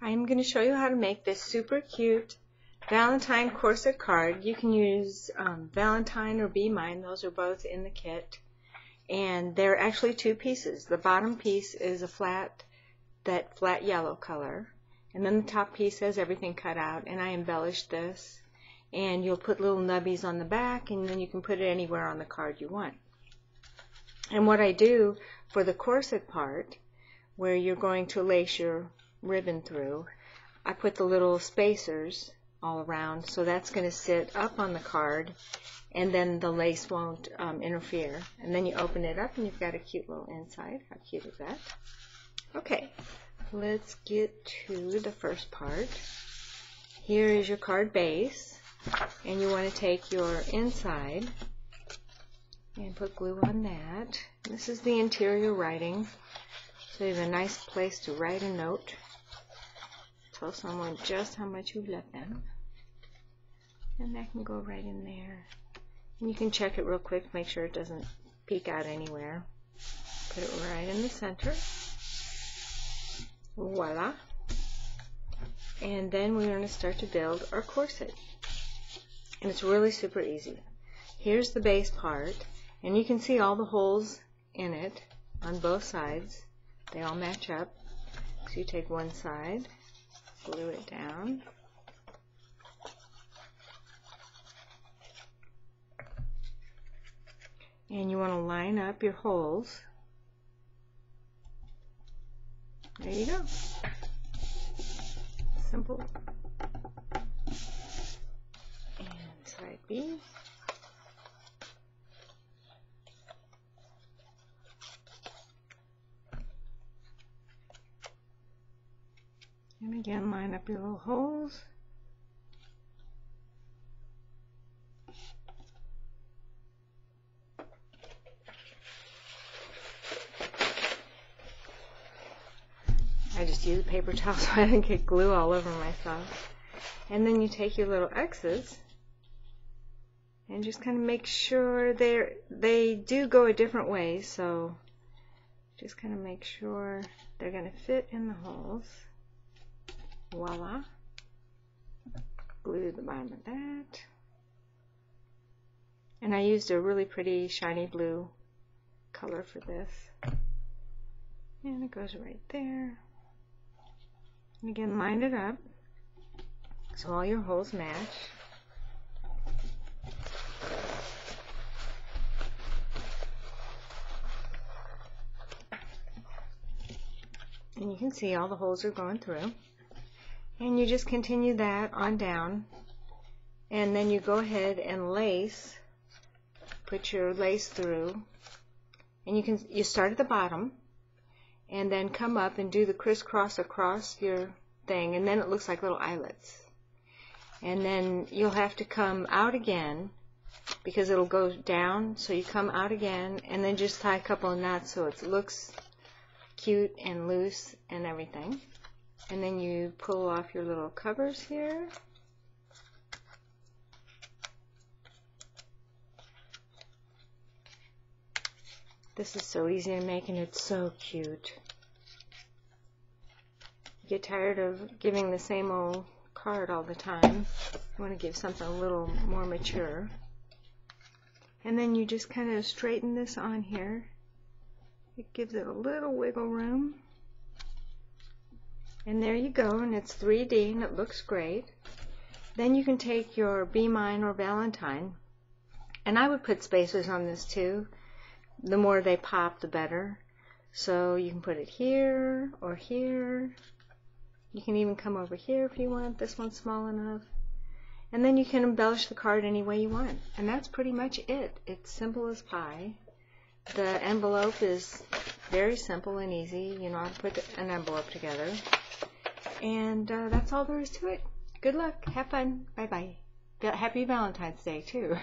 I'm going to show you how to make this super cute Valentine corset card. You can use Valentine or Be Mine. Those are both in the kit. And they're actually two pieces. The bottom piece is a flat yellow color. And then the top piece has everything cut out. And I embellished this. And you'll put little nubbies on the back, and then you can put it anywhere on the card you want. And what I do for the corset part, where you're going to lace your ribbon through, I put the little spacers all around, so that's going to sit up on the card, and then the lace won't interfere. And then you open it up and you've got a cute little inside. How cute is that? Okay, let's get to the first part. Here is your card base, and you want to take your inside and put glue on that. This is the interior writing, so you have a nice place to write a note. Tell someone just how much you love them. And that can go right in there. And you can check it real quick, make sure it doesn't peek out anywhere. Put it right in the center. Voila. And then we're going to start to build our corset. And it's really super easy. Here's the base part, and you can see all the holes in it on both sides. They all match up. So you take one side, glue it down, and you want to line up your holes. There you go. Simple. And side B. And again, line up your little holes. I just use a paper towel so I don't get glue all over myself. And then you take your little X's and just kind of make sure they do go a different way, so just kind of make sure they're going to fit in the holes. Voila. Glue the bottom of that. And I used a really pretty shiny blue color for this. And it goes right there. And again, line it up so all your holes match. And you can see all the holes are going through. And you just continue that on down. And then you go ahead and lace, put your lace through. And you start at the bottom and then come up and do the crisscross across your thing, and then it looks like little eyelets. And then you'll have to come out again because it'll go down, so you come out again and then just tie a couple of knots so it looks cute and loose and everything. And then you pull off your little covers here. This is so easy to make, and it's so cute. You get tired of giving the same old card all the time. You want to give something a little more mature. And then you just kind of straighten this on here. It gives it a little wiggle room. And there you go, and it's 3D and it looks great. Then you can take your Be Mine or Valentine, and I would put spacers on this too. The more they pop, the better. So you can put it here or here. You can even come over here if you want. This one's small enough. And then you can embellish the card any way you want. And that's pretty much it. It's simple as pie. The envelope is very simple and easy. You know how to put an envelope together. And that's all there is to it. Good luck. Have fun. Bye-bye. Happy Valentine's Day, too.